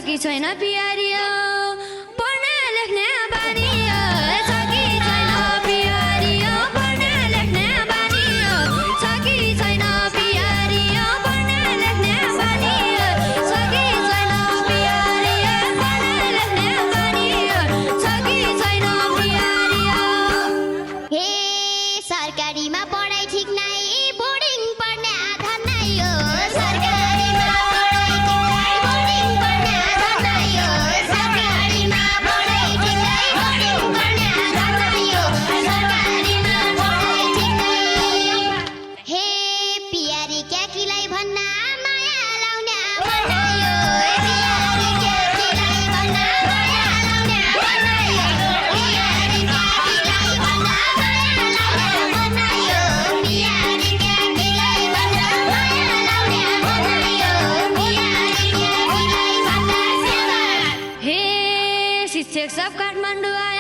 कि छैन प्यारियो पढ्ने लेख्ने बानी छ कि छैन प्यारियो पढ्ने लेख्ने बानी छ कि छैन प्यारियो पढ्ने लेख्ने बानी छ कि छैन प्यारियो पढ्ने लेख्ने बानी छ कि छैन प्यारियो हे सरकारीमा पढाइ ठिक नै बोर्डिङ पढ्ने आधार नै हो सरकारीमा पढाइ ठिक नै बोर्डिङ पढ्ने आधार नै हो सरकारीमा पढाइ ठिक नै बोर्डिङ पढ्ने आधार नै हो सरकारीमा पढाइ ठिक नै हे पियारी क्याकीलाई भन्न माया लाउने बनायो पियारी क्याकीलाई भन्न माया लाउने बनायो पियारी क्याकीलाई भन्न माया लाउने बनायो पियारी क्याकीलाई भन्न माया लाउने बनायो पियारी क्याकीलाई भन्न सेवा हे शिक्षक सब काठमाडौँ आए